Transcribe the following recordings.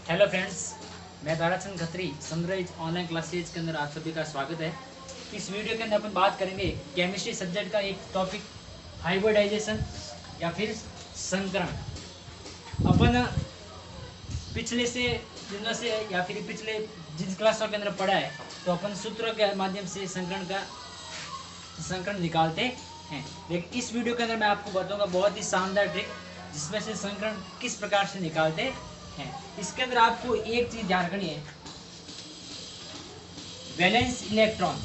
Hello friends, मैं Tarachand Khatri sunrise online classes के अंदर आप सभी का स्वागत है। इस वीडियो के अंदर अपन बात करेंगे केमिस्ट्री सब्जेक्ट का एक टॉपिक हाइब्रिडाइजेशन या फिर संकरण। अपन पिछले से दिनों से या फिर पिछले जिस क्लासों के अंदर पढ़ा है तो अपन सूत्रों के माध्यम से संकरण निकालते हैं, लेकिन इस वीडियो के अंदर मैं आपको बताऊंगा बहुत ही शानदार ट्रिक जिसमें से संकरण किस प्रकार से निकालते हैं। इसके अंदर आपको एक चीज ध्यान रखनी है, वैलेंस इलेक्ट्रॉन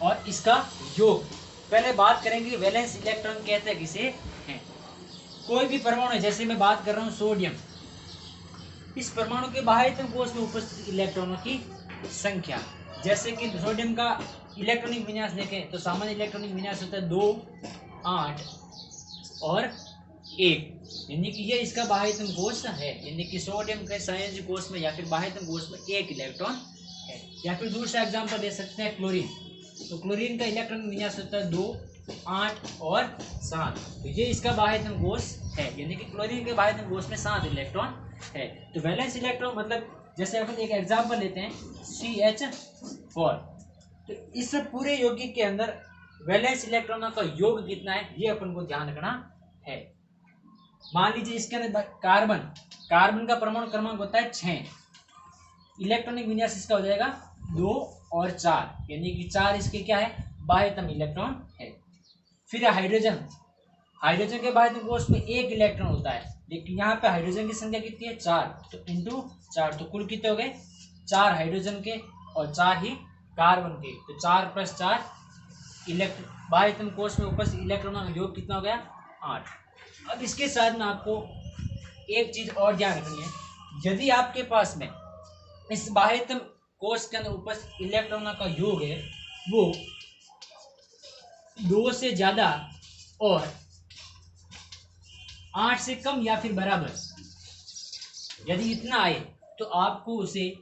और इसका योग। पहले बात करेंगे वैलेंस इलेक्ट्रॉन कहते हैं किसे हैं। कोई भी परमाणु, जैसे मैं बात कर रहा हूं सोडियम, इस परमाणु के बाह्यतम कोश में उपस्थित इलेक्ट्रॉनों की संख्या। जैसे कि सोडियम का इलेक्ट्रॉनिक विन्यास देखें तो सामान्य इलेक्ट्रॉनिक विन्यास होता है 2, 8 और 1, यानी कि ये इसका बाह्यतम कोश है। यानी कि सोडियम के संयोजी कोश में या फिर बाह्यतम कोश में 1 इलेक्ट्रॉन है। या फिर दूसरा एग्जांपल दे सकते हैं क्लोरीन। तो क्लोरीन का इलेक्ट्रॉनिक विन्यास होता है 2, 8 और 7। तो ये इसका बाह्यतम कोश है, यानी कि क्लोरीन के बाह्यतम कोश में 7 इलेक्ट्रॉन है। तो वैलेंस इलेक्ट्रॉन मतलब, जैसे अपन एक एग्जांपल लेते हैं CH4। तो इस पूरे यौगिक के अंदर वैलेंस इलेक्ट्रॉनों का योग कितना है ये अपन को ध्यान रखना है। मान लीजिए इसके अंदर कार्बन का परमाणु क्रमांक होता है 6, इलेक्ट्रॉनिक विन्यास इसका हो जाएगा 2 और 4, यानी कि 4 इसके क्या है, बाह्यतम इलेक्ट्रॉन है। फिर हाइड्रोजन के बाह्यतम कोश में 1 इलेक्ट्रॉन होता है, लेकिन यहाँ पे हाइड्रोजन की संख्या कितनी है, 4। तो इंटू 4, तो कुल कितने हो गए, 4 हाइड्रोजन के और 4 ही कार्बन के। तो 4 + 4 बाह्यतम कोश में उपस्थित इलेक्ट्रॉनों का योग कितना हो गया, 8। अब इसके साथ में आपको एक चीज और ध्यान रखनी है, यदि आपके पास में इस बाह्यतम कोश के अंदर उपस्थित इलेक्ट्रॉनों का योग है वो 2 से ज्यादा और 8 से कम या फिर बराबर, यदि इतना आए तो आपको उसे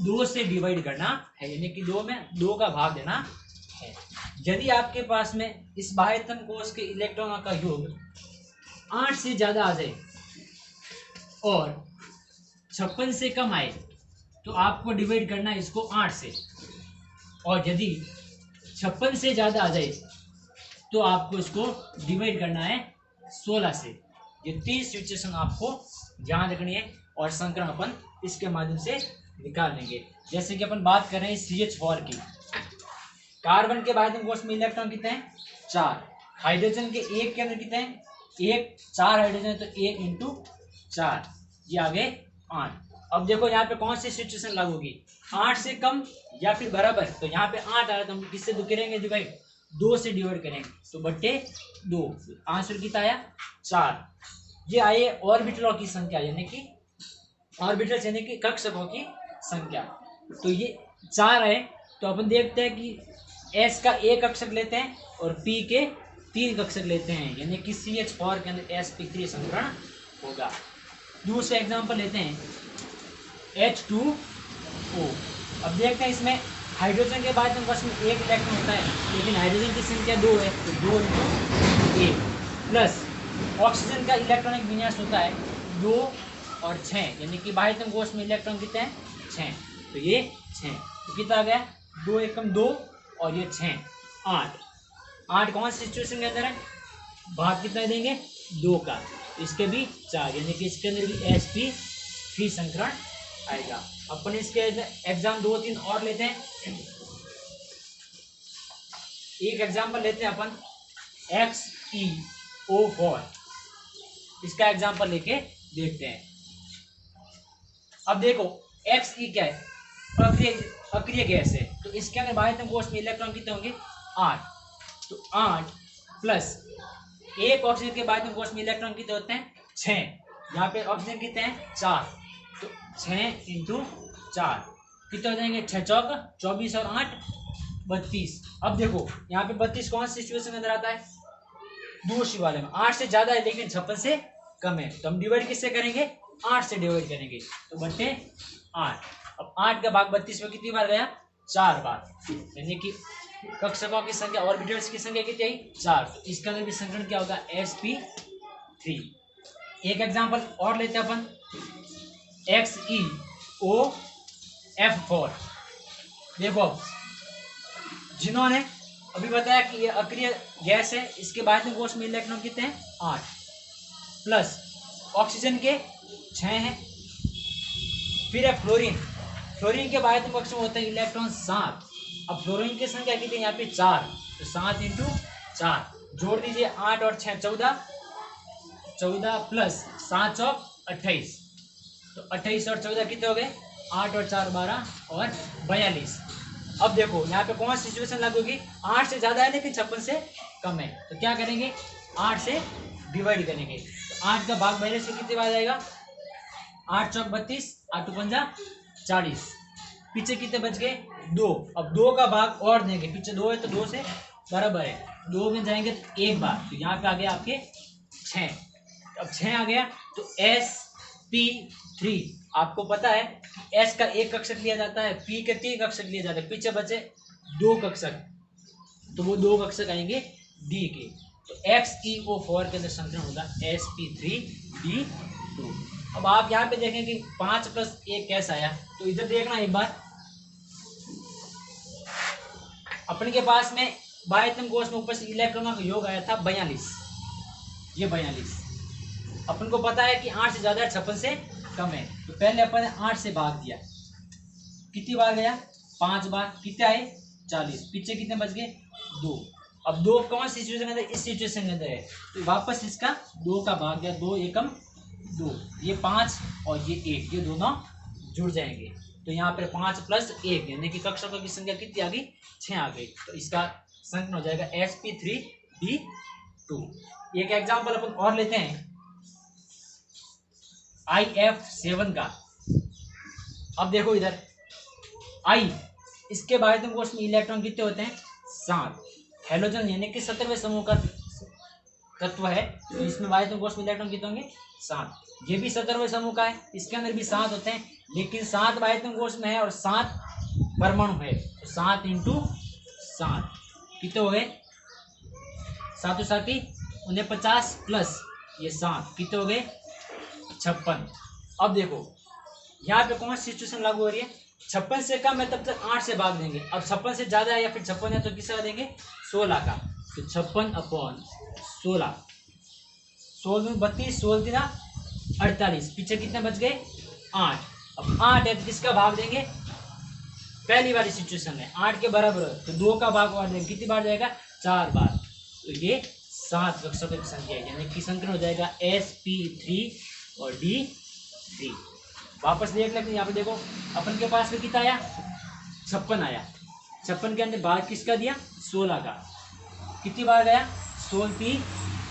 2 से डिवाइड करना है, यानी कि 2 में 2 का भाग देना है। यदि आपके पास में इस बाह्यतम कोश के इलेक्ट्रॉनों का योग 8 से ज्यादा आ जाए और 56 से कम आए तो आपको डिवाइड करना है इसको 8 से, और यदि 56 से ज्यादा आ जाए तो आपको इसको डिवाइड करना है 16 से। ये 3 सिचुएशन आपको ध्यान रखनी है और संकरण अपन इसके माध्यम से निकाल लेंगे। जैसे कि अपन बात कर रहे हैं CH4 की, कार्बन के बाह्यतम कोश में इलेक्ट्रॉन कितने हैं, 4। हाइड्रोजन के 1 के अंदर कितने हैं, 1, 4 हाइड्रोजन है तो 1 × 4, ये आ गए 8। अब देखो यहाँ पे कौन सी सिचुएशन लागू होगी, 8 से कम या फिर बराबर। तो यहाँ पे 8 आया तो हम किससे करेंगे डिवाइड, 2 से डिवाइड करेंगे, तो बट्टे 2, आंसर कितना आया, 4। ये आए ऑर्बिटलों की संख्या, यानी कि ऑर्बिटल्स यानी कि कक्षकों की संख्या। तो ये 4 है। तो अपन देखते हैं कि S का 1 कक्षक लेते हैं और P के 3 कक्षक लेते हैं, यानी कि CH4 के अंदर sp3 संकरण होगा। दूसरा एग्जांपल लेते हैं H2O। अब देखते हैं इसमें हाइड्रोजन के बाह्यतम कोश में 1 इलेक्ट्रॉन होता है, लेकिन हाइड्रोजन की संख्या 2 है, तो 2 × 1 प्लस ऑक्सीजन का इलेक्ट्रॉनिक विन्यास होता है 2 और 6, यानी कि बाह्यतम कोश में इलेक्ट्रॉन कितने हैं, 6। तो ये 6, तो कितना आ गया, 2 एकम 2 और ये 6, 8 कौन सी सिचुएशन के अंदर है, भाग कितना देंगे, 2 का, इसके भी 4, यानी कि इसके अंदर भी sp3 संकरण आएगा। अपन इसके एग्जाम 2-3 और लेते हैं। एक एग्जांपल लेते हैं अपन XeO4, इसका एग्जांपल लेके देखते हैं। अब देखो Xe क्या है, अक्रिय गैस है, तो इसके अंदर बाह्यतम कोश में इलेक्ट्रॉन कितने होंगे, 8। तो 8 प्लस 1 ऑक्सीजन के बाह्यतम कोश में इलेक्ट्रॉन कितने होते हैं, 6। यहाँ पे ऑक्सीजन कितने हैं, 4। तो 6 × 4 कितने हो जाएंगे, 6 चौक 24 और 8 32। अब देखो यहाँ पे 32 कौन सी सिचुएशन के अंदर आता है, दूसरी वाले में 8 से ज्यादा है लेकिन 56 से कम है, तो हम डिवाइड किससे करेंगे, 8 से डिवाइड करेंगे, तो बट्टे 8। अब 8 का भाग 32 में कितनी बार गया, 4 बार, यानी कि कक्षकों की संख्या, ऑर्बिटल्स की संख्या कितनी आई, 4। तो इसका अंदर भी संकरण क्या होगा, sp3। एक एग्जांपल और लेते हैं अपन, XeOF4। देखो अब जिन्होंने अभी बताया कि ये अक्रिय गैस है, इसके बाध्यम कोष में इलेक्ट्रॉन कितने हैं 8, प्लस ऑक्सीजन के 6 हैं। फिर है फ्लोरीन, फ्लोरीन के बाध्यम कक्ष में होते हैं इलेक्ट्रॉन 7। अब फ्लोरीन की संख्या कितनी है यहाँ पे 4, तो 7 × 4 जोड़ दीजिए, 8 और 6 14, 14 प्लस 7 चौक 28, तो 28 और 14 कितने हो गए 8 और 4 12 और 42। अब देखो यहाँ पे कौन सी सिचुएशन लागू होगी, 8 से ज्यादा है लेकिन 56 से कम है, तो क्या करेंगे 8 से डिवाइड करेंगे, तो 8 का भाग 42 से कितने बार जाएगा, 8 चौक 32, 8 पंजा 40, पीछे कितने बच गए 2। अब 2 का भाग और देंगे, पीछे 2 है तो 2 से बराबर है, 2 में जाएंगे तो एक बार, तो यहाँ पे आ गया आपके 6। अब 6 आ गया तो sp3, आपको पता है S का एक कक्षक लिया जाता है, P के 3 कक्षक लिए जाते हैं, पीछे बचे 2 कक्षक, तो वो 2 कक्षक आएंगे D के, तो XeO4 के अंदर संकरण होगा sp3d2। अब आप यहाँ पे देखें कि 5 + 1 कैसा आया, तो इधर देखना एक बार, अपने के पास में बाह्यतम कोष में उपस्थित इलेक्ट्रॉनों का योग आया था 42, ये 42। अपन को पता है कि 8 से ज्यादा 56 से कम है, तो पहले अपन ने 8 से भाग दिया, कितनी बार गया 5 बार, कितने आए 40, पीछे कितने बच गए 2। अब 2 कौन सी सिचुएशन के अंदर, इस सिचुएशन के अंदर है, तो वापस इसका 2 का भाग गया, 2 एकम 2, ये 5 और ये 1, ये दोनों जुड़ जाएंगे, तो यहाँ पर 5 + 1 यानी कि कक्षकों की संख्या कितनी आ गई 6 आ गई, तो इसका संकलन हो जाएगा sp3d2। एक एग्जाम्पल अपन और लेते हैं IF7 का। अब देखो इधर I, इसके बाह्यतम कोष में इलेक्ट्रॉन कितने होते हैं 7, हेलोजन यानी कि 17वें समूह का तत्व है, तो इसमें बाह्यतम कोष में इलेक्ट्रॉन कितने होंगे 7। ये भी 17वें समूह का है, इसके अंदर भी 7 होते हैं, लेकिन 7 बाह्यतम कोष में है और 7 परमाणु है, तो 7 × 7 कितने हो गए 7 7 49 प्लस ये 7 कितने हो गए 56। अब देखो यहाँ पे कौन सी सिचुएशन लागू हो रही है, 56 से कम है तब तक 8 से भाग देंगे, अब 56 से ज्यादा है या फिर 56 है तो किसका देंगे 16 का, तो 56/16, 16 में 32, 16 × 48, पीछे कितने बच गए 8। अब 8 है तो किसका भाग देंगे, पहली वाली सिचुएशन में 8 के बराबर, तो 2 का भाग और देंगे, कितनी बार जाएगा 4 बार, तो ये 7 कक्षकों की संख्या है, यानी कि संकलन हो जाएगा sp3 और d3। वापस देख लेते हैं, यहाँ पे देखो अपन के पास में कितना आया 56 आया, 56 के अंदर भाग किसका दिया 16 का, कितनी बार गया 16 ×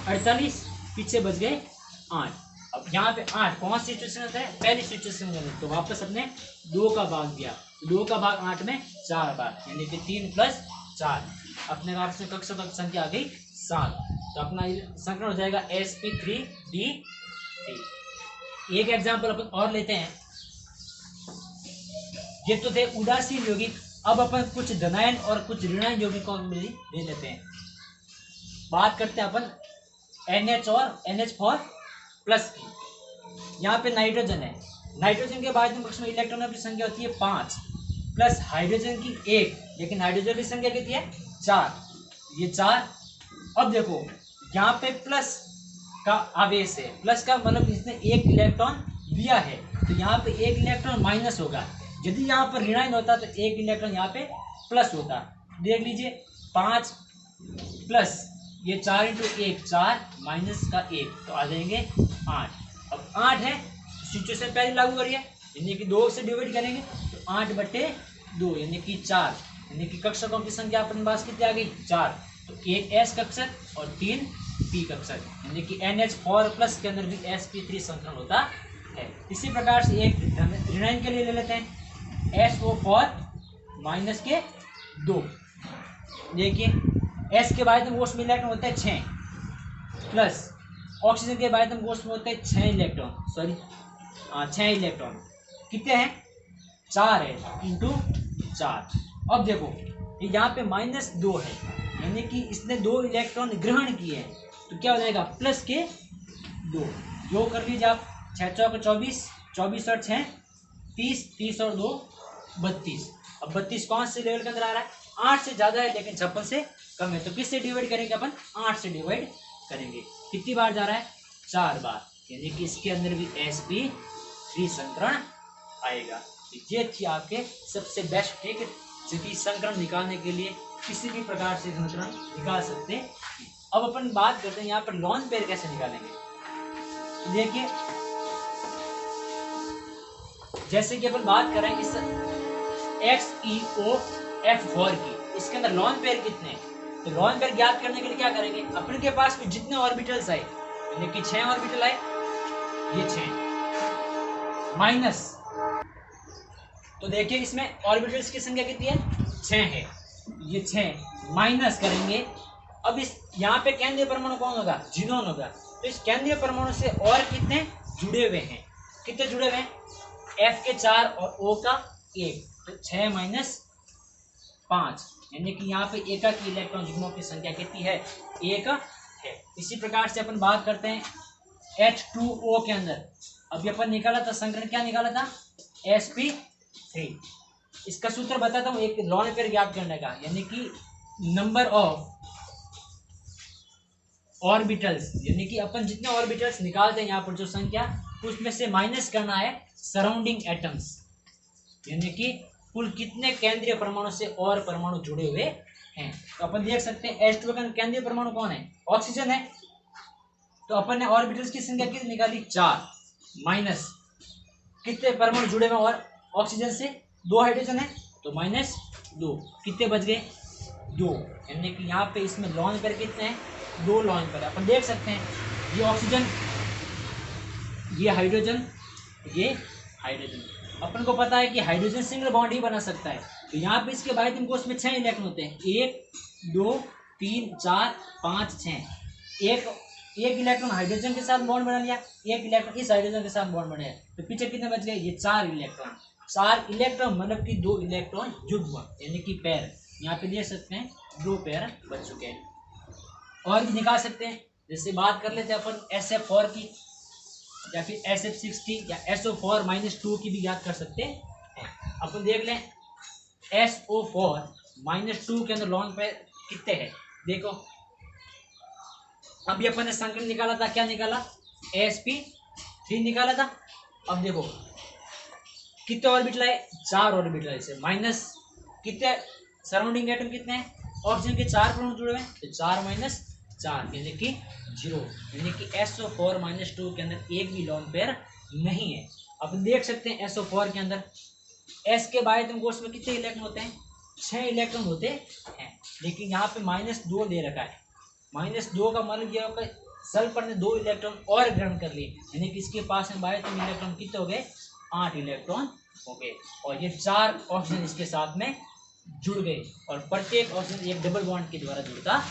48, पीछे बच गए 8। अब यहाँ पे 8 कौन सी सिचुएशन होता है, पहली सिचुएशन में, तो वापस अपने 2 का भाग दिया, 2 का भाग 8 में 4 बार, यानी कि 3 + 4, अपने पास में कक्षकों की संख्या आ गई 7, तो अपना संकलन हो जाएगा sp3d3। एक एग्जाम्पल अपन और लेते हैं, ये तो थे उदासीन यौगिक, अब अपन कुछ धनायन और कुछ ऋणायन यौगिकों को ले लेते हैं। बात करते हैं अपन NH और NH4+ की। यहाँ पे नाइट्रोजन है, नाइट्रोजन के बाध्यम कक्ष में इलेक्ट्रॉनों की संख्या होती है 5 प्लस हाइड्रोजन की 1, लेकिन हाइड्रोजन की संख्या कितनी है 4, ये 4। अब देखो यहाँ पे प्लस का आवेश है, प्लस का मतलब इसने 1 इलेक्ट्रॉन दिया है, तो यहाँ पे 1 इलेक्ट्रॉन माइनस होगा, यदि यहाँ पर ऋणायन होता तो 1 इलेक्ट्रॉन यहाँ पे प्लस होता। देख लीजिए 5 प्लस ये 4 × 1 4 माइनस का 1, तो आ जाएंगे 8। अब 8 है, सिचुएशन पहले लागू करिए, यानी कि 2 से डिवाइड करेंगे तो 8/2 यानी कि 4, यानी कि कक्षकों की संख्या अपने पास कितनी आ गई 4, तो 1 S कक्षक और 3 P कक्षक, यानी कि NH4+ के अंदर भी sp3 संकलन होता है। इसी प्रकार से एक ऋणायन के लिए ले लेते हैं SO4- के 2। देखिए S के बाध्यतम कोष में इलेक्ट्रॉन होते हैं 6, प्लस ऑक्सीजन के बाध्यतम कोष में होते हैं 6 इलेक्ट्रॉन, 6 इलेक्ट्रॉन कितने हैं 4 है × 4। अब देखो ये यहाँ पे -2 है, यानी कि इसने 2 इलेक्ट्रॉन ग्रहण किए हैं, तो क्या हो जाएगा +2, योग कर लीजिए आप, 6 चौके 24, 24 और 6 30, 30 और 2 32। अब 32 कौन से लेवल के अंदर आ रहा है? 8 से ज्यादा है लेकिन 56 से कम है, तो किससे डिवाइड करेंगे अपन? 8 से डिवाइड करेंगे। कितनी बार जा रहा है? 4 बार, यानी कि इसके अंदर भी sp3 संकरण आएगा। ये थी आपके सबसे बेस्ट ट्रिक, जो कि संकरण निकालने के लिए किसी भी प्रकार से संकरण निकाल सकते हैं। अब अपन बात करते हैं यहाँ पर लॉन पेयर कैसे निकालेंगे। देखिए, जैसे कि अपन बात करें इस XeOF4 की, इसके अंदर लॉन पेयर कितने हैं? तो लॉन पेयर ज्ञात करने के लिए क्या करेंगे? अपन के पास में जितने ऑर्बिटल्स आए, यानी कि 6 ऑर्बिटल आए, ये 6 माइनस, तो देखिए इसमें ऑर्बिटल्स की संख्या कितनी है? 6 है, ये 6 माइनस करेंगे। अब इस यहाँ पे केंद्रीय परमाणु कौन होगा? जिनोन होगा। तो इस केंद्रीय परमाणु से और कितने जुड़े हुए हैं? कितने जुड़े हुए हैं? F के 4 और O का 1, तो 6 माइनस 5, यानी कि यहाँ पे एका की इलेक्ट्रॉन युग्मों की संख्या कितनी है? 1 है। इसी प्रकार से अपन बात करते हैं H2O के अंदर। अभी अपन निकाला था संकरण, क्या निकाला था? sp3। इसका सूत्र बताता हूँ, एक लॉन पेयर ज्ञात करने का, यानी कि नंबर ऑफ ऑर्बिटल्स, यानी कि अपन जितने ऑर्बिटल्स निकालते हैं यहाँ पर जो संख्या, उसमें से माइनस करना है सराउंडिंग एटम्स, यानी कि कुल कितने केंद्रीय परमाणु से और परमाणु जुड़े हुए हैं। तो अपन देख सकते हैं H2O का केंद्रीय परमाणु कौन है? ऑक्सीजन है। तो अपन ने ऑर्बिटल्स की संख्या कितनी निकाली? 4 माइनस कितने परमाणु जुड़े हुए और ऑक्सीजन से? 2 हाइड्रोजन है, तो माइनस 2, कितने बच गए? 2, यानी कि यहाँ पे इसमें लॉन पेयर कितने हैं? 2 लॉन पेयर। अपन देख सकते हैं ये ऑक्सीजन, ये हाइड्रोजन, ये हाइड्रोजन। अपन को पता है कि हाइड्रोजन सिंगल बॉन्ड ही बना सकता है, तो यहाँ पे इसके बायतीम कोष में 6 इलेक्ट्रॉन होते हैं, 1 2 3 4 5 6। एक इलेक्ट्रॉन हाइड्रोजन के साथ बॉन्ड बना लिया, एक इलेक्ट्रॉन इस हाइड्रोजन के साथ बॉन्ड बनाया, तो पीछे कितने बच गए? ये 4 इलेक्ट्रॉन। 4 इलेक्ट्रॉन मतलब कि 2 इलेक्ट्रॉन युग्म, यानी कि पेयर। यहाँ पे देख सकते हैं 2 पेयर बच चुके हैं। और भी निकाल सकते हैं, जैसे बात कर लेते हैं अपन SF4 की, या फिर SF6 की, या SO4-2 की भी याद कर सकते हैं। अपन देख लें SO4-2 के अंदर लॉन पेयर कितने हैं? देखो, अभी अपन ने संकलन निकाला था, क्या निकाला? sp3 निकाला था। अब देखो कितने ऑर्बिटल है? 4 ऑर्बिटल है, इसे माइनस कितने सराउंडिंग एटम कितने हैं? ऑक्सीजन के 4 परमाणु जुड़े हुए हैं, तो 4 माइनस 4, यानी कि 0, यानी कि SO4-2 के अंदर एक भी लॉन पेयर नहीं है। अब देख सकते हैं SO4 के अंदर S के बायतम कोष में कितने इलेक्ट्रॉन होते हैं? 6 इलेक्ट्रॉन होते हैं, लेकिन यहाँ पे -2 दे रखा है। -2 का मतलब यह होगा सल्फर ने 2 इलेक्ट्रॉन और ग्रहण कर लिए, यानी कि इसके पास में बायतम इलेक्ट्रॉन कितने हो गए? 8 इलेक्ट्रॉन हो गए, और ये 4 ऑक्सीजन इसके साथ में जुड़ गए, और प्रत्येक ऑक्सीजन एक डबल बॉन्ड के द्वारा जुड़ता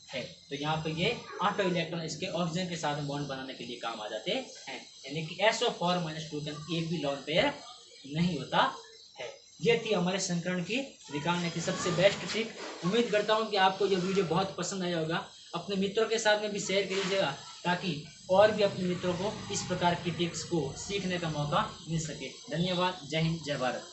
है। तो यहाँ पे ये 8 इलेक्ट्रॉन इसके ऑक्सीजन के साथ बॉन्ड बनाने के लिए काम आ जाते हैं, यानी कि SO4-2 के अंदर एक भी लॉन पेयर नहीं होता है। ये थी हमारे संकरण की निकालने की सबसे बेस्ट ट्रिक। उम्मीद करता हूँ कि आपको ये वीडियो बहुत पसंद आया होगा। अपने मित्रों के साथ में भी शेयर कीजिएगा, ताकि और भी अपने मित्रों को इस प्रकार की टिप्स को सीखने का मौका मिल सके। धन्यवाद। जय हिंद, जय भारत।